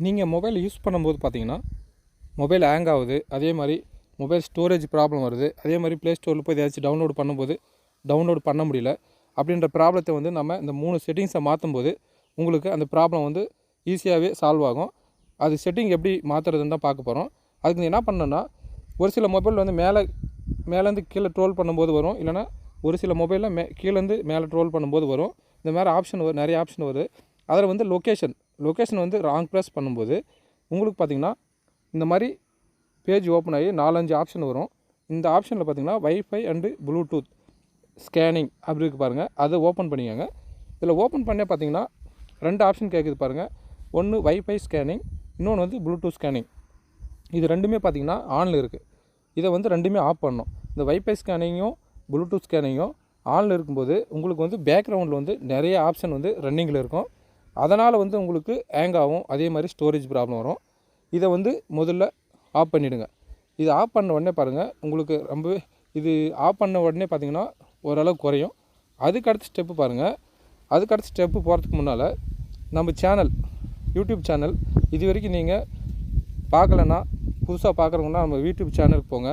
நீங்கள் mobile use பண்ணும்போது பார்த்தீங்கன்னா மொபைல் ஹேங் ஆகுது, அதே மாதிரி மொபைல் ஸ்டோரேஜ் ப்ராப்ளம் வருது, அதே மாதிரி ப்ளே ஸ்டோரில் போய் ஏதாச்சும் டவுன்லோட் பண்ணும்போது டவுன்லோட் பண்ண முடியல அப்படின்ற ப்ராப்ளத்தை வந்து நம்ம இந்த 3 செட்டிங்ஸை மாற்றும்போது உங்களுக்கு அந்த ப்ராப்ளம் வந்து ஈஸியாகவே சால்வ் ஆகும். அது செட்டிங் எப்படி மாற்றுறதுன்னு தான் பார்க்க போகிறோம். அதுக்கு என்ன பண்ணணுன்னா, ஒரு சில மொபைல் வந்து மேலேருந்து கீழே ட்ரோல் பண்ணும்போது வரும், இல்லைனா ஒரு சில மொபைலில் கீழேருந்து மேலே ட்ரோல் பண்ணும்போது வரும். இந்த மாதிரி ஆப்ஷன் நிறைய ஆப்ஷன் வருது. அதில் வந்து லொக்கேஷன் வந்து ராங் ப்ரெஸ் பண்ணும்போது உங்களுக்கு பார்த்திங்கன்னா இந்த மாதிரி பேஜ் ஓப்பன் ஆகி 4-5 ஆப்ஷன் வரும். இந்த ஆப்ஷனில் பார்த்திங்கன்னா வைஃபை அண்டு ப்ளூடூத் ஸ்கேனிங் அப்படி இருக்குது பாருங்கள், அதை ஓப்பன் பண்ணிக்கோங்க. இதில் ஓப்பன் பண்ணே பார்த்திங்கன்னா 2 ஆப்ஷன் கேட்குது பாருங்கள். ஒன்று வைஃபை ஸ்கேனிங், இன்னொன்று வந்து ப்ளூடூத் ஸ்கேனிங். இது ரெண்டுமே பார்த்திங்கன்னா ஆனில் இருக்குது. இதை வந்து ரெண்டுமே ஆஃப் பண்ணணும். இந்த வைஃபை ஸ்கேனிங்கும் ப்ளூடூத் ஸ்கேனிங்கும் ஆனில் இருக்கும்போது உங்களுக்கு வந்து பேக்ரவுண்டில் வந்து நிறைய ஆப்ஷன் வந்து ரன்னிங்கில் இருக்கும். அதனால் வந்து உங்களுக்கு ஹேங் ஆகும், அதே மாதிரி ஸ்டோரேஜ் ப்ராப்ளம் வரும். இதை வந்து முதல்ல ஆஃப் பண்ணிவிடுங்க. இது ஆஃப் பண்ண உடனே பாருங்கள், உங்களுக்கு ரொம்பவே இது ஆஃப் பண்ண உடனே பார்த்திங்கன்னா ஓரளவு குறையும். அதுக்கடுத்த ஸ்டெப்பு பாருங்கள். அதுக்கடுத்த ஸ்டெப்பு போகிறதுக்கு முன்னால் நம்ம சேனல், யூடியூப் சேனல் இது வரைக்கும் நீங்கள் பார்க்கலன்னா, புதுசாக பார்க்குறவங்கன்னா நம்ம யூடியூப் சேனலுக்கு போங்க.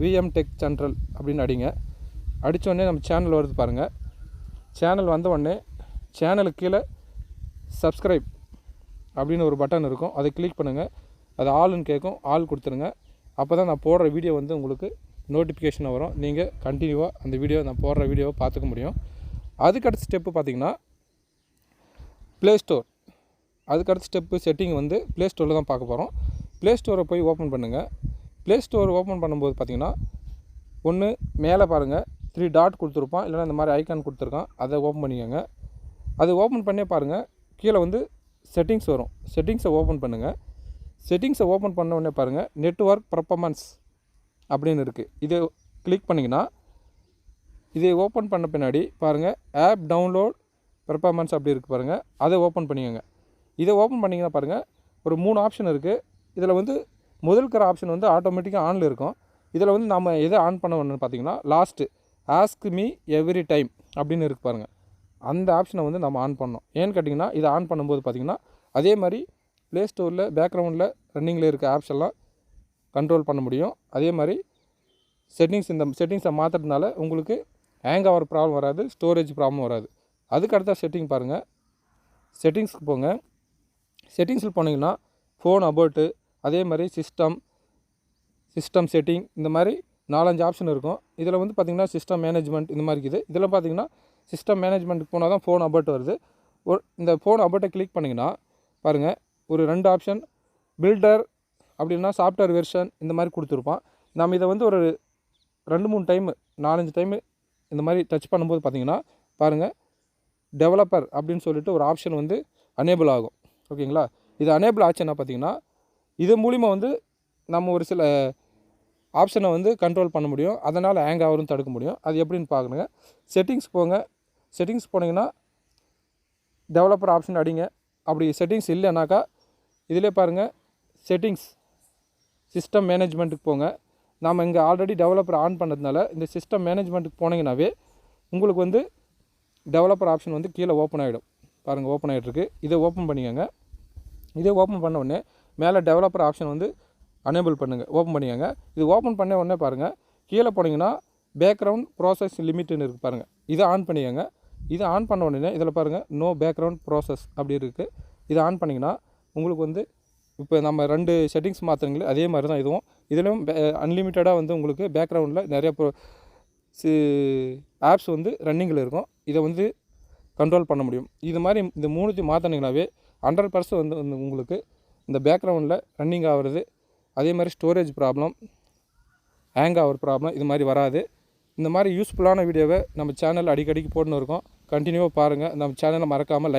விஎம் டெக் சென்ட்ரல் அப்படின்னு அடிங்க. அடித்தோடனே நம்ம சேனல் வருது பாருங்கள். சேனல் வந்த உடனே சேனலுக்கு கீழே சப்ஸ்கிரைப் அப்படின்னு ஒரு பட்டன் இருக்கும், அதை கிளிக் பண்ணுங்கள். அது ஆல்னு கேட்கும், ஆல் கொடுத்துருங்க. அப்போ தான் நான் போடுற வீடியோ வந்து உங்களுக்கு நோட்டிஃபிகேஷன் வரும். நீங்கள் கண்டினியூவாக அந்த வீடியோ, நான் போடுற வீடியோவை பார்த்துக்க முடியும். அதுக்கடுத்த ஸ்டெப்பு பார்த்திங்கன்னா ப்ளே ஸ்டோர். அதுக்கடுத்த ஸ்டெப்பு செட்டிங் வந்து ப்ளே ஸ்டோரில் தான் பார்க்க போகிறோம். ப்ளே ஸ்டோரை போய் ஓப்பன் பண்ணுங்கள். ப்ளே ஸ்டோர் ஓப்பன் பண்ணும்போது பார்த்திங்கன்னா ஒன்று மேலே பாருங்கள் 3 டாட் கொடுத்துருப்பான், இல்லைனா இந்த மாதிரி ஐக்கான் கொடுத்துருக்கான், அதை ஓப்பன் பண்ணிக்கோங்க. அது ஓப்பன் பண்ணே பாருங்கள், கீழே வந்து செட்டிங்ஸ் வரும். செட்டிங்ஸை ஓப்பன் பண்ணுங்கள். செட்டிங்ஸை ஓப்பன் பண்ண உடனே பாருங்கள் நெட்வொர்க் பர்ஃபார்மன்ஸ் அப்படின்னு இருக்குது. இதை கிளிக் பண்ணிங்கன்னா இதை ஓப்பன் பண்ண பின்னாடி பாருங்கள் ஆப் டவுன்லோட் பர்ஃபார்மன்ஸ் அப்படி இருக்குது பாருங்கள், அதை ஓப்பன் பண்ணிக்கோங்க. இதை ஓப்பன் பண்ணிங்கன்னா பாருங்கள் ஒரு 3 ஆப்ஷன் இருக்குது. இதில் வந்து முதல் இருக்கிற ஆப்ஷன் வந்து ஆட்டோமேட்டிக்காக ஆனில் இருக்கும். இதில் வந்து நம்ம எதை ஆன் பண்ண வேணும்னு பார்த்திங்கன்னா last ask me every time அப்படின்னு இருக்குது பாருங்கள், அந்த ஆப்ஷனை வந்து நம்ம ஆன் பண்ணோம். ஏன்னு கேட்டிங்கன்னா இதை ஆன் பண்ணும்போது பார்த்திங்கன்னா அதே மாதிரி ப்ளே ஸ்டோரில் பேக்ரவுண்டில் ரன்னிங்கில் இருக்க ஆப்ஸ் எல்லாம் கண்ட்ரோல் பண்ண முடியும். அதே மாதிரி இந்த செட்டிங்ஸை மாற்றுறதுனால உங்களுக்கு ஹேங் ஆகிற ப்ராப்ளம் வராது, ஸ்டோரேஜ் ப்ராப்ளம் வராது. அதுக்கு அடுத்த செட்டிங் பாருங்கள். செட்டிங்ஸ்க்கு போங்க. செட்டிங்ஸில் போனீங்கன்னா ஃபோன் அபவுட்டு, அதே மாதிரி சிஸ்டம் செட்டிங், இந்த மாதிரி 4-5 ஆப்ஷன் இருக்கும். இதில் வந்து பார்த்திங்கன்னா சிஸ்டம் மேனேஜ்மெண்ட் இந்த மாதிரி இருக்குது. இதில் பார்த்திங்கன்னா சிஸ்டம் மேனேஜ்மெண்ட்டுக்கு போனால் தான் ஃபோன் அபவுட் வருது. இந்த ஃபோன் அபவுட்டை கிளிக் பண்ணிங்கன்னா பாருங்கள் ஒரு 2 ஆப்ஷன் பில்டர் அப்படின்னா சாஃப்ட்வேர் வெர்ஷன் இந்த மாதிரி கொடுத்துருப்பான். நம்ம இதை வந்து ஒரு 2-3 டைமு 4-5 டைமு இந்த மாதிரி டச் பண்ணும்போது பார்த்திங்கன்னா பாருங்கள் டெவலப்பர் அப்படின்னு சொல்லிட்டு ஒரு ஆப்ஷன் வந்து அனேபிள் ஆகும். ஓகேங்களா? இது அனேபிள் ஆச்சுன்னா பார்த்திங்கன்னா இது மூலிமா வந்து நம்ம ஒரு சில ஆப்ஷனை வந்து கண்ட்ரோல் பண்ண முடியும். அதனால் ஹேங் ஆகிறதும் தடுக்க முடியும். அது எப்படின்னு பார்க்கணுங்க. செட்டிங்ஸ் போங்க. செட்டிங்ஸ் போனீங்கன்னா டெவலப்பர் ஆப்ஷன் அடிங்க. அப்படி செட்டிங்ஸ் இல்லைனாக்கா இதிலே பாருங்கள் செட்டிங்ஸ் சிஸ்டம் மேனேஜ்மெண்ட்டுக்கு போங்க. நாம் இங்கே ஆல்ரெடி டெவலப்பர் ஆன் பண்ணதுனால இந்த சிஸ்டம் மேனேஜ்மெண்ட்டுக்கு போனீங்கன்னாவே உங்களுக்கு வந்து டெவலப்பர் ஆப்ஷன் வந்து கீழே ஓப்பன் ஆகிடும். பாருங்கள் ஓப்பன் ஆகிட்டுருக்கு. இதை ஓப்பன் பண்ணிக்கோங்க. இதை ஓப்பன் பண்ண உடனே மேலே டெவலப்பர் ஆப்ஷன் வந்து அனேபிள் பண்ணுங்கள், ஓப்பன் பண்ணிக்கோங்க. இது ஓப்பன் பண்ண உடனே பாருங்கள் கீழே போனீங்கன்னா பேக்ரவுண்ட் ப்ராசஸ் லிமிட்டுன்னு இருக்குது பாருங்கள், இதை ஆன் பண்ணிக்கோங்க. இதை ஆன் பண்ண உடனே இதில் பாருங்கள் நோ பேக்ரவுண்ட் ப்ராசஸ் அப்படி இருக்குது. இதை ஆன் பண்ணிங்கன்னா உங்களுக்கு வந்து இப்போ நம்ம 2 செட்டிங்ஸ் மாற்றுறீங்களே அதே மாதிரி தான் இதுலேயும் அன்லிமிட்டடாக வந்து உங்களுக்கு பேக்ரவுண்டில் நிறைய ஆப்ஸ் வந்து ரன்னிங்கில் இருக்கும். இதை வந்து கண்ட்ரோல் பண்ண முடியும். இது மாதிரி இந்த 3 மாற்றினீங்கனாவே 100% வந்து உங்களுக்கு இந்த பேக்ரவுண்டில் ரன்னிங் ஆகிறது, அதே மாதிரி ஸ்டோரேஜ் ப்ராப்ளம், ஹேங் ஆகிற ப்ராப்ளம் இது மாதிரி வராது. இந்த மாதிரி யூஸ்ஃபுல்லான வீடியோவை நம்ம சேனல் அடிக்கடிக்கு போட்டுன்னு இருக்கோம். கண்டினியூவாக பாருங்கள். நம்ம சேனலை மறக்காமல்